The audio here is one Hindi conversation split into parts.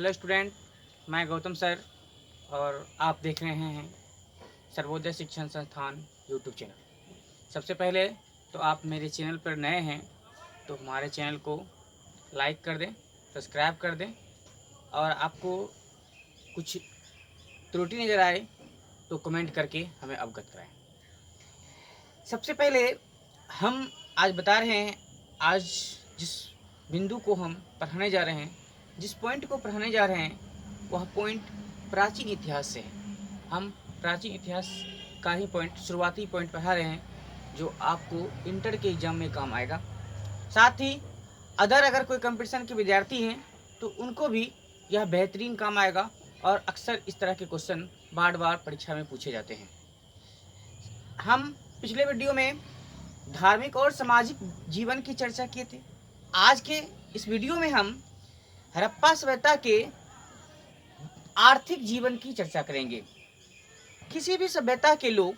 हेलो स्टूडेंट, मैं गौतम सर और आप देख रहे हैं सर्वोदय शिक्षण संस्थान यूट्यूब चैनल। सबसे पहले तो आप मेरे चैनल पर नए हैं तो हमारे चैनल को लाइक कर दें, सब्सक्राइब कर दें और आपको कुछ त्रुटि नज़र आए तो कमेंट करके हमें अवगत कराएं। सबसे पहले हम आज बता रहे हैं, आज जिस बिंदु को हम पढ़ाने जा रहे हैं, जिस पॉइंट को पढ़ाने जा रहे हैं वह पॉइंट प्राचीन इतिहास से है। हम प्राचीन इतिहास का ही पॉइंट, शुरुआती पॉइंट पढ़ा रहे हैं जो आपको इंटर के एग्ज़ाम में काम आएगा। साथ ही अगर कोई कंपटीशन के विद्यार्थी हैं तो उनको भी यह बेहतरीन काम आएगा और अक्सर इस तरह के क्वेश्चन बार बार परीक्षा में पूछे जाते हैं। हम पिछले वीडियो में धार्मिक और सामाजिक जीवन की चर्चा किए थे। आज के इस वीडियो में हम हड़प्पा सभ्यता के आर्थिक जीवन की चर्चा करेंगे। किसी भी सभ्यता के लोग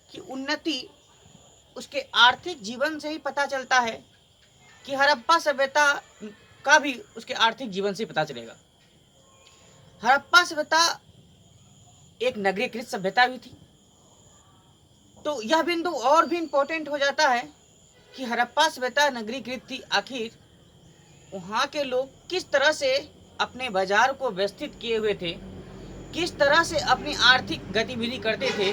की उन्नति उसके आर्थिक जीवन से ही पता चलता है कि हड़प्पा सभ्यता का भी उसके आर्थिक जीवन से पता चलेगा। हड़प्पा सभ्यता एक नगरीकृत सभ्यता भी थी, तो यह बिंदु और भी इम्पोर्टेंट हो जाता है कि हड़प्पा सभ्यता नगरीकृत थी। आखिर वहाँ के लोग किस तरह से अपने बाजार को व्यवस्थित किए हुए थे, किस तरह से अपनी आर्थिक गतिविधि करते थे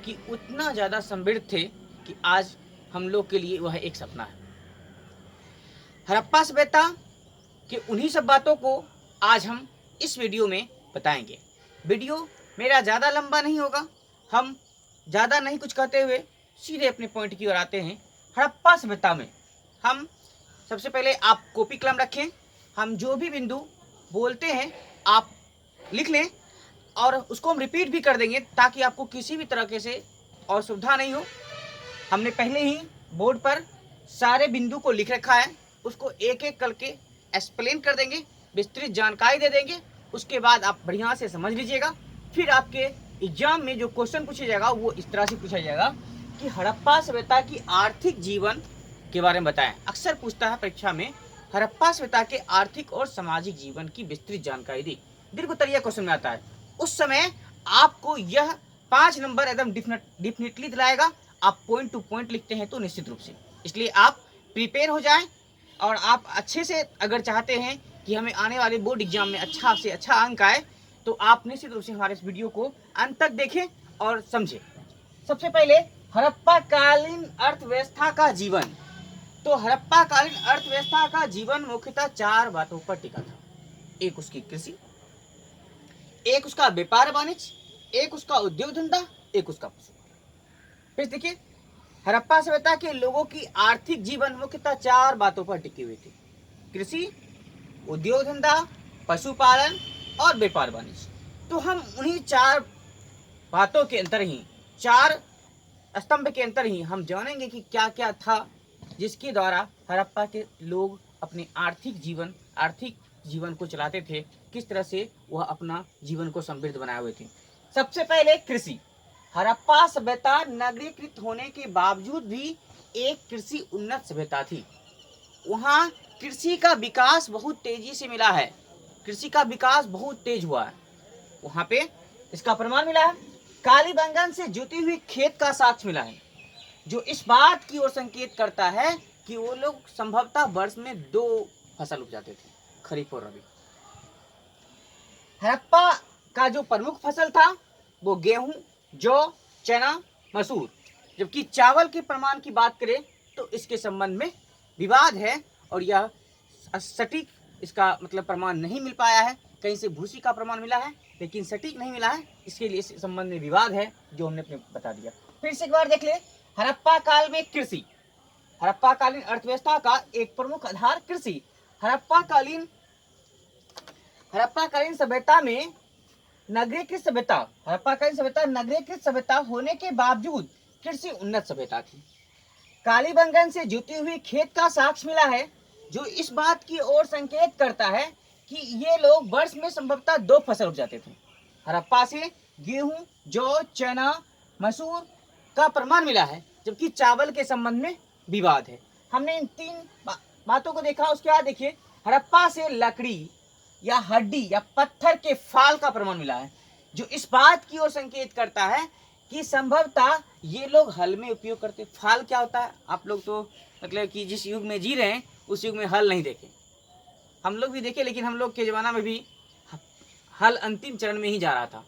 कि उतना ज़्यादा समृद्ध थे कि आज हम लोग के लिए वह एक सपना है। हड़प्पा सभ्यता के उन्हीं सब बातों को आज हम इस वीडियो में बताएंगे। वीडियो मेरा ज़्यादा लंबा नहीं होगा, हम ज़्यादा नहीं कुछ कहते हुए सीधे अपने पॉइंट की ओर आते हैं। हड़प्पा सभ्यता में हम सबसे पहले आप कॉपी कलम रखें, हम जो भी बिंदु बोलते हैं आप लिख लें और उसको हम रिपीट भी कर देंगे ताकि आपको किसी भी तरह से असुविधा नहीं हो। हमने पहले ही बोर्ड पर सारे बिंदु को लिख रखा है, उसको एक एक करके एक्सप्लेन कर देंगे, विस्तृत जानकारी दे देंगे। उसके बाद आप बढ़िया से समझ लीजिएगा। फिर आपके एग्जाम में जो क्वेश्चन पूछा जाएगा वो इस तरह से पूछा जाएगा कि हड़प्पा सभ्यता की आर्थिक जीवन के बारे में बताएं। अक्सर पूछता है परीक्षा में, हड़प्पा सभ्यता के आर्थिक और सामाजिक जीवन की विस्तृत जानकारी दी। दीर्घोत्तरीय क्वेश्चन में आता है। उस समय आपको यह 5 नंबर एकदम डिफिनेटली दिलाएगा। आप पॉइंट टू पॉइंट लिखते हैं तो निश्चित रूप से, इसलिए आप प्रिपेयर हो जाएं और आप अच्छे से अगर चाहते हैं कि हमें आने वाले बोर्ड एग्जाम में अच्छा से अच्छा अंक आए तो आप निश्चित रूप से हमारे इस वीडियो को अंत तक देखें और समझें। सबसे पहले हड़प्पा कालीन अर्थव्यवस्था का जीवन। तो हड़प्पा कालीन अर्थव्यवस्था का जीवन मुख्यतः 4 बातों पर टिका था। एक उसकी कृषि, एक उसका व्यापार वाणिज्य, एक उसका उद्योग धंधा, एक उसका पशुपालन। फिर देखिए, हड़प्पा सभ्यता के लोगों की आर्थिक जीवन मुख्यतः 4 बातों पर टिकी हुई थी: कृषि, उद्योग धंधा, पशुपालन और व्यापार वाणिज्य। तो हम उन्हीं 4 बातों के अंतर ही, 4 स्तंभ के अंतर ही हम जानेंगे कि क्या क्या था जिसके द्वारा हड़प्पा के लोग अपने आर्थिक जीवन को चलाते थे, किस तरह से वह अपना जीवन को समृद्ध बनाए हुए थे। सबसे पहले कृषि। हड़प्पा सभ्यता नगरीकृत होने के बावजूद भी एक कृषि उन्नत सभ्यता थी। वहाँ कृषि का विकास बहुत तेजी से मिला है, कृषि का विकास बहुत तेज हुआ है। वहाँ पे इसका प्रमाण मिला है, कालीबंगन से जुती हुई खेत का साक्ष्य मिला है, जो इस बात की ओर संकेत करता है कि वो लोग संभवतः वर्ष में 2 फसल उपजाते थे, खरीफ और रबी। हड़प्पा का जो प्रमुख फसल था वो गेहूं, जौ, चना, मसूर। जबकि चावल के प्रमाण की बात करें तो इसके संबंध में विवाद है और यह सटीक इसका मतलब प्रमाण नहीं मिल पाया है। कहीं से भूसी का प्रमाण मिला है लेकिन सटीक नहीं मिला है, इसके लिए इस संबंध में विवाद है जो हमने अपने बता दिया। फिर से एक बार देख ले, हड़प्पा काल में कृषि। हड़प्पा कालीन अर्थव्यवस्था का एक प्रमुख आधार कृषि। हड़प्पा कालीन सभ्यता में नगरीकृत सभ्यता, हड़प्पा कालीन सभ्यता नगरीकृत सभ्यता होने के बावजूद कृषि उन्नत सभ्यता थी। कालीबंगन से जुटी हुई खेत का साक्ष्य मिला है, जो इस बात की ओर संकेत करता है कि ये लोग वर्ष में संभवतः 2 फसल उपजाते थे। हड़प्पा से गेहूं, जौ, चना, मसूर का प्रमाण मिला है, जबकि चावल के संबंध में विवाद है। हमने इन 3 बातों को देखा। उसके बाद देखिए, हड़प्पा से लकड़ी, या हड्डी या पत्थर के फाल का प्रमाण मिला है, जो इस बात की ओर संकेत करता है कि संभवतः ये लोग हल में उपयोग करते। फाल क्या होता है? आप लोग तो मतलब कि जिस युग में जी रहे हैं उस युग में हल नहीं देखे, हम लोग भी देखे, लेकिन हम लोग के ज़माना में भी हल अंतिम चरण में ही जा रहा था।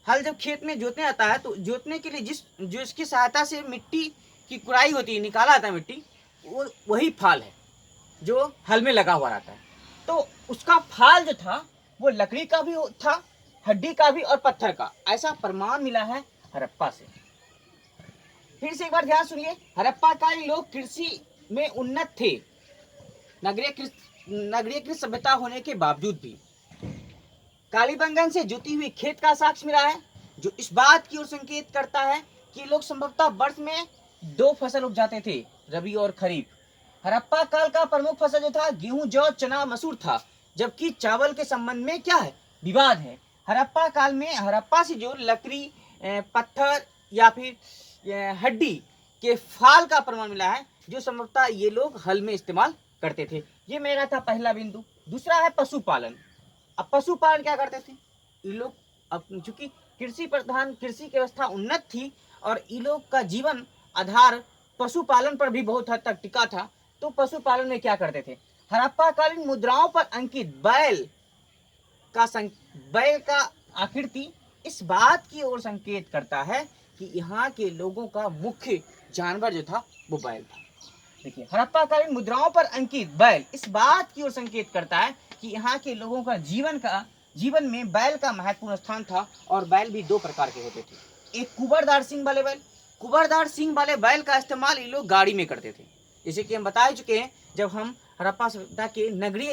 हल जब खेत में जोतने आता है तो जोतने के लिए जो इसकी सहायता से मिट्टी की कुड़ाई होती है, निकाला आता है मिट्टी, वो वही फाल है जो हल में लगा हुआ रहता है। तो उसका फाल जो था वो लकड़ी का भी था, हड्डी का भी और पत्थर का, ऐसा प्रमाण मिला है हड़प्पा से। फिर से एक बार ध्यान सुनिए, हड़प्पा कालीन लोग कृषि में उन्नत थे, नगरीय सभ्यता होने के बावजूद भी। कालीबंगन से जुती हुई खेत का साक्ष्य मिला है, जो इस बात की ओर संकेत करता है कि लोग संभवतः वर्ष में 2 फसल उपजाते थे, रबी और खरीफ। हड़प्पा काल का प्रमुख फसल जो था गेहूं, जौ, चना, मसूर था, जबकि चावल के संबंध में क्या है? विवाद है। हड़प्पा काल में हड़प्पा से जो लकड़ी, पत्थर या फिर हड्डी के फाल का प्रमाण मिला है, जो संभवतः ये लोग हल में इस्तेमाल करते थे। ये मेरा था पहला बिंदु। दूसरा है पशुपालन। अब पशुपालन क्या करते थे ये लोग? अब चूंकि कृषि प्रधान कृषि की व्यवस्था उन्नत थी और ये लोग का जीवन आधार पशुपालन पर भी बहुत हद तक टिका था, तो पशुपालन में क्या करते थे? हड़प्पा कालीन मुद्राओं पर अंकित बैल का आकृति इस बात की ओर संकेत करता है कि यहाँ के लोगों का मुख्य जानवर जो था वो बैल था। देखिए, हड़प्पा कालीन मुद्राओं पर अंकित बैल इस बात की ओर संकेत करता है कि यहाँ के लोगों का जीवन में बैल का महत्वपूर्ण स्थान था, और बैल भी 2 प्रकार के होते थे। एक कुबरदार सिंग वाले बैल। कुबरदार सिंग वाले बैल का इस्तेमाल ये लोग गाड़ी में करते थे। जैसे कि हम बता चुके हैं, जब हम हड़प्पा सभ्यता के नगरीय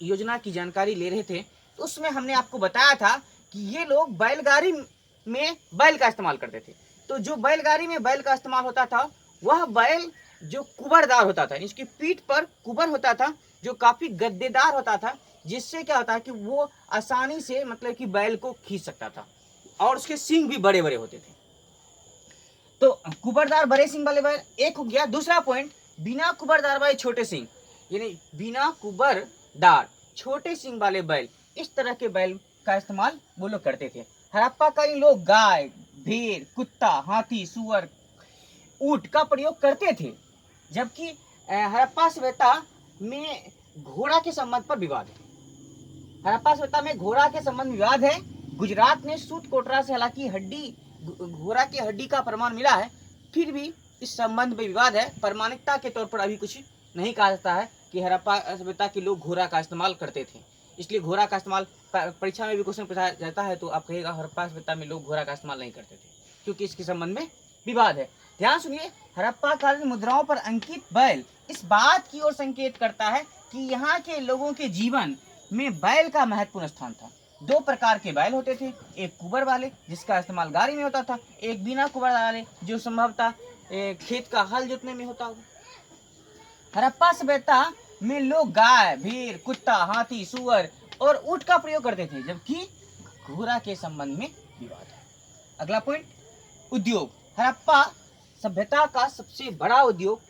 योजना की जानकारी ले रहे थे, तो उसमें हमने आपको बताया था कि ये लोग बैलगाड़ी में बैल का इस्तेमाल करते थे। तो जो बैलगाड़ी में बैल का इस्तेमाल होता था, वह बैल जो कुबरदार होता था, इसकी पीठ पर कुबर होता था जो काफी गद्देदार होता था, जिससे क्या होता है कि वो आसानी से मतलब कि बैल को खींच सकता था, और उसके सींग भी बड़े बड़े होते थे। तो कुबरदार बड़े सींग वाले बैल एक हो गया। दूसरा पॉइंट, बिना कुबरदार वाले छोटे सींग, यानी बिना कुबरदार छोटे सींग वाले बैल, इस तरह के बैल का इस्तेमाल वो लोग करते थे। हड़प्पा कालीन लोग गाय, भेड़, कुत्ता, हाथी, सुअर, ऊंट का प्रयोग करते थे, जबकि हड़प्पा सभ्यता में घोड़ा के संबंध पर विवाद है। हड़प्पा सभ्यता में घोड़ा के संबंध में विवाद है। गुजरात में सूत कोटरा से हालांकि घोड़ा की हड्डी का प्रमाण मिला है, फिर भी इस संबंध में विवाद है। प्रमाणिकता के तौर पर अभी कुछ नहीं कहा जाता है कि हड़प्पा सभ्यता के लोग घोड़ा का इस्तेमाल करते थे, इसलिए घोड़ा का इस्तेमाल परीक्षा में भी क्वेश्चन पूछा जाता है तो आप कहेगा हड़प्पा सभ्यता में लोग घोड़ा का इस्तेमाल नहीं करते थे, क्योंकि इसके संबंध में विवाद है। ध्यान सुनिए, हड़प्पा कालीन मुद्राओं पर अंकित बैल इस बात की ओर संकेत करता है कि यहाँ के लोगों के जीवन में बैल का महत्वपूर्ण स्थान था। 2 प्रकार के बैल होते थे, एक कुबर वाले जिसका इस्तेमाल गाड़ी में होता था, एक बिना कुबर वाले जो संभवतः खेत का हल जोतने में होता होगा। हड़प्पा सभ्यता में लोग गाय, भेड़, कुत्ता, हाथी, सुअर और ऊंट का प्रयोग करते थे, जबकि घोड़ा के संबंध में विवाद है। अगला पॉइंट, उद्योग। हड़प्पा सभ्यता का सबसे बड़ा उद्योग,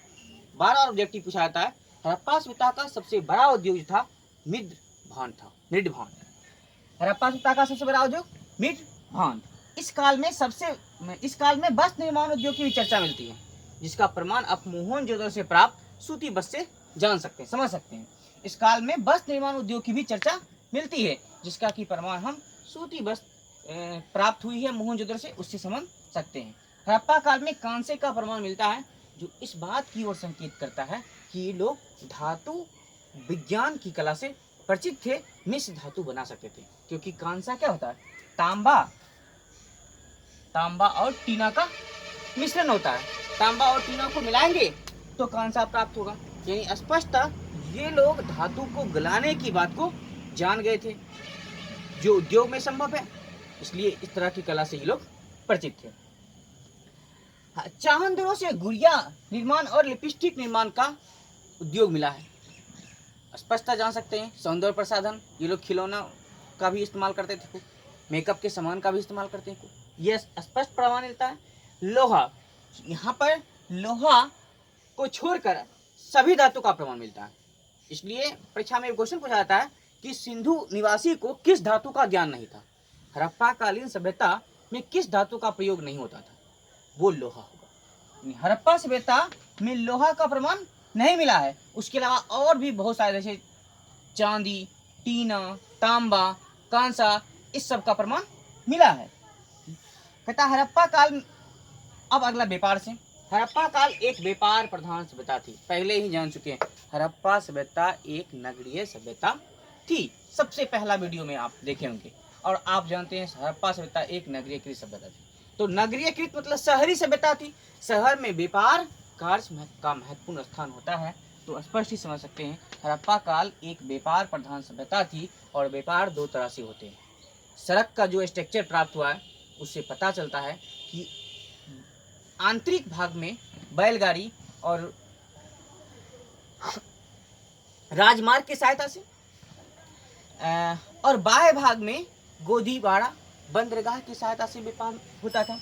12 ऑब्जेक्टिव पूछा जाता है। हड़प्पा सभ्यता का सबसे बड़ा उद्योग जो था मृदभान था, मृदभान। हड़प्पा सभ्यता का सबसे बड़ा उद्योग मृदभान। इस काल में वस्त्र निर्माण उद्योग की भी चर्चा मिलती है, जिसका प्रमाण आप मोहनजोदड़ो से प्राप्त सूती वस्त्र से जान सकते हैं, समझ सकते हैं। इस काल में वस्त्र निर्माण उद्योग की भी चर्चा मिलती है, जिसका की प्रमाण हम सूती वस्त्र प्राप्त हुई है मोहनजोदड़ो से, उससे समझ सकते हैं। हड़प्पा काल में कांसे का प्रमाण मिलता है, जो इस बात की ओर संकेत करता है कि ये लोग धातु विज्ञान की कला से परिचित थे, मिश्र धातु बना सकते थे, क्योंकि कांसा क्या होता है? तांबा और टीना का मिश्रण होता है। तांबा और टीना को मिलाएंगे तो कांसा प्राप्त होगा। यानी स्पष्टतः ये लोग धातु को गलाने की बात को जान गए थे, जो उद्योग में संभव है, इसलिए इस तरह की कला से ये लोग परिचित थे। चाहंदरों से गुड़िया निर्माण और लिपस्टिक निर्माण का उद्योग मिला है। स्पष्टता जान सकते हैं, सौंदर्य प्रसाधन, ये लोग खिलौना का भी इस्तेमाल करते थे, मेकअप के सामान का भी इस्तेमाल करते हैं, यह स्पष्ट प्रमाण मिलता है। लोहा, यहाँ पर लोहा को छोड़कर सभी धातु का प्रमाण मिलता है, इसलिए परीक्षा में क्वेश्चन पूछा जाता है कि सिंधु निवासी को किस धातु का ज्ञान नहीं था, हड़प्पा कालीन सभ्यता में किस धातु का प्रयोग नहीं होता था, वो लोहा होगा। हड़प्पा सभ्यता में लोहा का प्रमाण नहीं मिला है। उसके अलावा और भी बहुत सारे जैसे चांदी, टीना, तांबा, कांसा, इस सब का प्रमाण मिला है। कहता हड़प्पा काल, अब अगला व्यापार से। हड़प्पा काल एक व्यापार प्रधान सभ्यता थी, पहले ही जान चुके हैं। हड़प्पा सभ्यता एक नगरीय सभ्यता थी, सबसे पहला वीडियो में आप देखे होंगे। और आप जानते हैं हड़प्पा सभ्यता एक नगरीयकृत सभ्यता थी। तो नगरीयकृत मतलब शहरी सभ्यता थी, शहर में व्यापार कार्य का महत्वपूर्ण स्थान होता है। तो स्पष्ट ही समझ सकते हैं हड़प्पा काल एक व्यापार प्रधान सभ्यता थी। और व्यापार दो तरह से होते हैं। सड़क का जो स्ट्रक्चर प्राप्त हुआ है उससे पता चलता है कि आंतरिक भाग में बैलगाड़ी और राजमार्ग की सहायता से, और बाह्य भाग में गोदीवाड़ा बंदरगाह की सहायता से व्यापार होता था।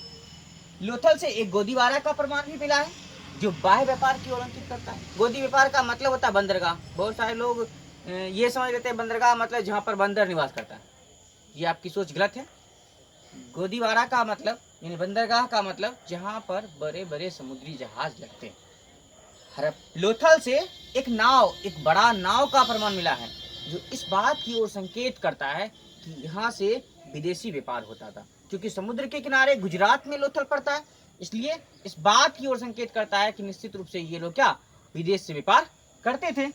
लोथल से एक गोदीवाड़ा का प्रमाण भी मिला है जो बाह्य व्यापार की ओर अंकित करता है। गोदी व्यापार का मतलब होता है बंदरगाह। बहुत सारे लोग ये समझ लेते हैं बंदरगाह मतलब जहाँ पर बंदर निवास करता है, ये आपकी सोच गलत है। गोदीवाड़ा का मतलब यानी बंदरगाह का मतलब जहाँ पर बड़े बड़े समुद्री जहाज लगते हैं। लोथल से एक नाव, एक बड़ा नाव का प्रमाण मिला है जो इस बात की ओर संकेत करता है कि यहाँ से विदेशी व्यापार होता था। क्योंकि समुद्र के किनारे गुजरात में लोथल पड़ता है, इसलिए इस बात की ओर संकेत करता है कि निश्चित रूप से ये लोग क्या विदेश से व्यापार करते थे।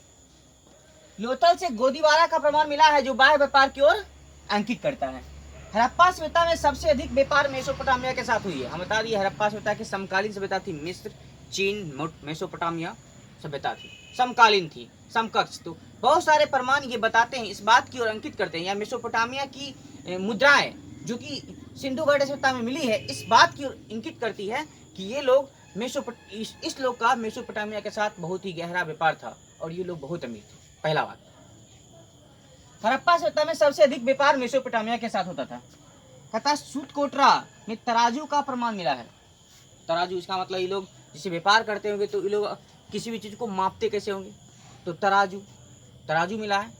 लोथल से गोदीवाड़ा का प्रमाण मिला है जो बाह्य व्यापार की ओर अंकित करता है। हड़प्पा सभ्यता में सबसे अधिक व्यापार मेसोपोटामिया के साथ हुई है। हम बता दिए हड़प्पा सभ्यता की समकालीन सभ्यता थी, मिस्र, चीन, मेसोपोटामिया सभ्यता थी, समकालीन थी, समकक्ष। तो बहुत सारे प्रमाण ये बताते हैं, इस बात की ओर अंकित करते हैं, या मेसोपोटामिया की मुद्राएं जो कि सिंधु घाटी सभ्यता में मिली है इस बात की ओर इंगित करती है कि ये लोग इस लोग का मेसोपोटामिया के साथ बहुत ही गहरा व्यापार था और ये लोग बहुत अमीर थे। पहला बात, हड़प्पा सभ्यता में सबसे अधिक व्यापार मेसोपोटामिया के साथ होता था। कहता सूतकोटरा में तराजू का प्रमाण मिला है। तराजू, इसका मतलब ये लोग जैसे व्यापार करते होंगे तो ये लोग किसी भी चीज को मापते कैसे होंगे, तो तराजू मिला है।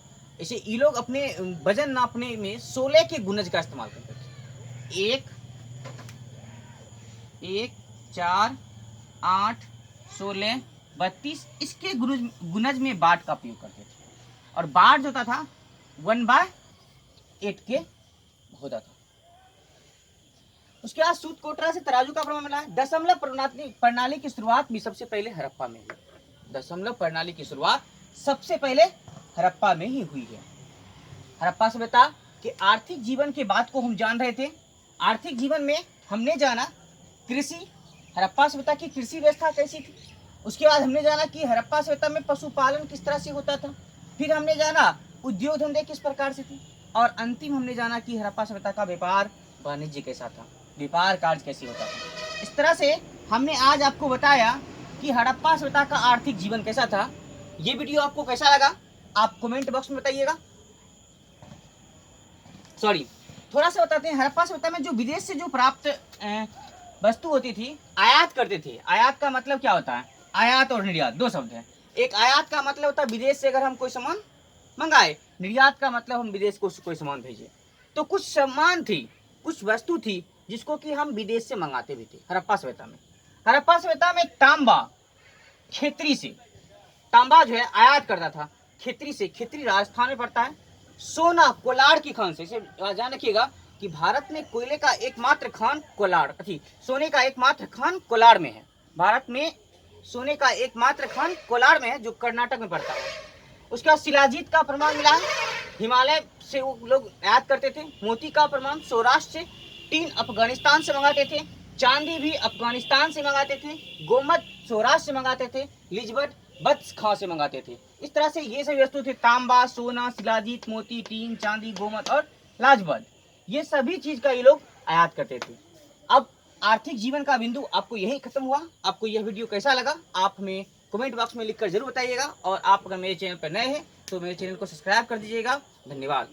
ऐसे ये लोग अपने वजन नापने में 16 के गुनज का इस्तेमाल करते थे। 1, 4, 8, 16, 32 इसके गुनज में बाट का उपयोग करते थे। और बाट जो था 1/8 के होता था। उसके बाद सूतकोटरा से तराजू का प्रमाण मिला है। दशमलव प्रणाली की शुरुआत भी सबसे पहले हड़प्पा में हुई। दशमलव प्रणाली की शुरुआत सबसे पहले हड़प्पा में ही हुई है। हड़प्पा सभ्यता के आर्थिक जीवन के बात को हम जान रहे थे। आर्थिक जीवन में हमने जाना कृषि, हड़प्पा सभ्यता की कृषि व्यवस्था कैसी थी। उसके बाद हमने जाना कि हड़प्पा सभ्यता में पशुपालन किस तरह से होता था। फिर हमने जाना उद्योग धंधे किस प्रकार से थी। और अंतिम हमने जाना कि हड़प्पा सभ्यता का व्यापार वाणिज्य कैसा था, व्यापार कार्य कैसे होता था। इस तरह से हमने आज आपको बताया कि हड़प्पा सभ्यता का आर्थिक जीवन कैसा था। ये वीडियो आपको कैसा लगा आप कमेंट बॉक्स में बताइएगा। थोड़ा सा बताते हैं, हड़प्पा सभ्यता में जो विदेश से जो प्राप्त वस्तु होती थी आयात करते थे। आयात का मतलब क्या होता है, आयात और निर्यात दो शब्द है। एक आयात का मतलब होता है विदेश से अगर हम कोई सामान मंगाए, निर्यात का मतलब हम विदेश को कोई सामान भेजे। तो कुछ सामान थी, कुछ वस्तु थी जिसको कि हम विदेश से मंगाते भी थे हड़प्पा सभ्यता में। हड़प्पा सभ्यता में तांबा खेतरी से, तांबा जो है आयात करता था खेतरी से। खेतरी राजस्थान में पड़ता है। सोना कोलार की खान से, इसे ध्यान रखिएगा कि भारत में कोयले का एकमात्र खान कोलार, सोने का एकमात्र खान कोलार में है। भारत में सोने का एकमात्र खान कोलार में है जो कर्नाटक में पड़ता है। उसके बाद शिलाजीत का प्रमाण मिला है, हिमालय से वो लोग आयात करते थे। मोती का प्रमाण सौराष्ट्र से, टीन अफगानिस्तान से मंगाते थे, चांदी भी अफगानिस्तान से मंगाते थे, गोमत सौराष्ट्र से मंगाते थे, लिजबट बत्स खां से मंगाते थे। इस तरह से ये सभी वस्तु थे, तांबा, सोना, शिलाजीत, मोती, टीन, चांदी, गोमत और लाजबत, ये सभी चीज का ये लोग आयात करते थे। अब आर्थिक जीवन का बिंदु आपको यही खत्म हुआ। आपको यह वीडियो कैसा लगा आप हमें कमेंट बॉक्स में लिखकर जरूर बताइएगा। और आप अगर मेरे चैनल पर नए हैं तो मेरे चैनल को सब्सक्राइब कर दीजिएगा। धन्यवाद।